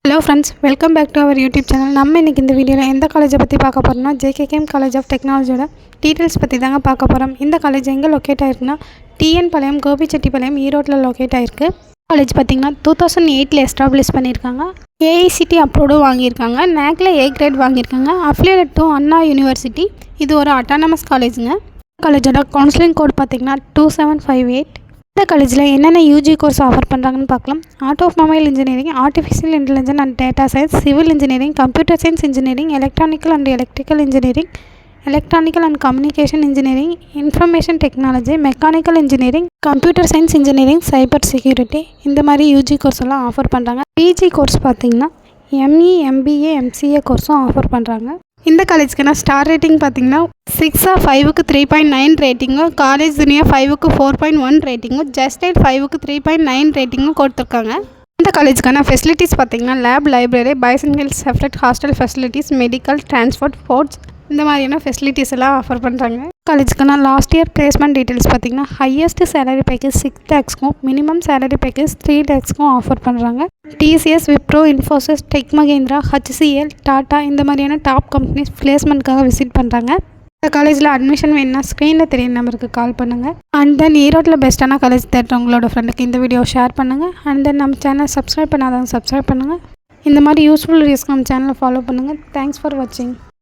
Hello friends, welcome back to our YouTube channel. நம்ம இன்னைக்கு இந்த வீடியோல எந்த காலேஜை பத்தி பார்க்க போறோம்னா JKKM College of Technologyயோட டீடைல்ஸ் பத்தி தாங்க பார்க்க போறோம். இந்த காலேஜ் எங்க லொகேட் ஆயிருக்குனா TN பாளையம் கோபிச்செட்டிப்பாளையம் ஈரோட்ல லொகேட் ஆயிருக்கு. காலேஜ் பாத்தீங்கன்னா 2008ல எஸ்டாப்லிஷ் பண்ணிருக்காங்க. AICTE அப்ரூவ்டு வாங்கியிருக்காங்க. NACல A கிரேட் வாங்கியிருக்காங்க. Affiliated to Anna university. இது ஒரு அட்டானமஸ் காலேஜ்ங்க. காலேஜோட கவுன்சிலிங் கோட் பாத்தீங்கன்னா 2758. இந்த காலேஜில் என்னென்ன யூஜி கோர்ஸ் ஆஃபர் பண்ணுறாங்கன்னு பார்க்கலாம். Automobile engineering, artificial intelligence and data science, civil engineering, computer science engineering, electronical and electrical engineering, electronical and communication engineering, information technology, mechanical engineering, computer science engineering, cyber security இந்த மாதிரி UG course எல்லாம் offer பண்ணுறாங்க. PG course பார்த்திங்கன்னா ME, MBA, MCA கோர்ஸும் offer பண்ணுறாங்க. இந்த காலேஜ்க்கு நான் ஸ்டார் ரேட்டிங் பார்த்தீங்கன்னா 6/5க்கு 3.9 ரேட்டிங்கும், காலேஜ் ஜூனியர் 5க்கு 4.1 ரேட்டிங்கும், ஜஸ்டைல் 5க்கு 3.9 ரேட்டிங்கும் கொடுத்துருக்காங்க. இந்த காலேஜுக்கான ஃபெசிலிட்டிஸ் பார்த்தீங்கன்னா lab, library, boys and girls separate hostel facilities, medical, transport, sports இந்த மாதிரியான ஃபெசிலிட்டிஸ் எல்லாம் ஆஃபர் பண்ணுறாங்க. காலேஜுக்கான லாஸ்ட் இயர் பிளேஸ்மெண்ட் டீட்டெயில்ஸ் பார்த்தீங்கன்னா ஹையஸ்ட் சேலரி பேக்கேஜ் 6 lakhsக்கும் மினிமம் சேலரி பேக்கேஜ் 3 lakhsக்கும் ஆஃபர் பண்ணுறாங்க. TCS, Wipro, Infosys, tech Mahindra, HCL, Tata இந்த மாதிரியான டாப் கம்பெனிஸ் பிளேஸ்மெண்ட்காக விசிட் பண்ணுறாங்க. இந்த காலேஜில் அட்மிஷன் வேணுன்னா ஸ்க்ரீனில் தெரிய நம்பருக்கு கால் பண்ணுங்கள். அண்ட் தென் ஈரோட்டில் பெஸ்ட்டான காலேஜ் தேடுற உங்களோட ஃப்ரெண்டுக்கு இந்த வீடியோ ஷேர் பண்ணுங்கள். அண்ட் தென் நம்ம சேனல் சப்ஸ்கிரைப் பண்ணாதவங்க சப்ஸ்கிரைப் பண்ணுங்கள். இந்த மாதிரி யூஸ்ஃபுல் வீடியோஸ்க்கு நம்ம சேனலை ஃபாலோ பண்ணுங்கள். தேங்க்ஸ் ஃபார் வாட்சிங்.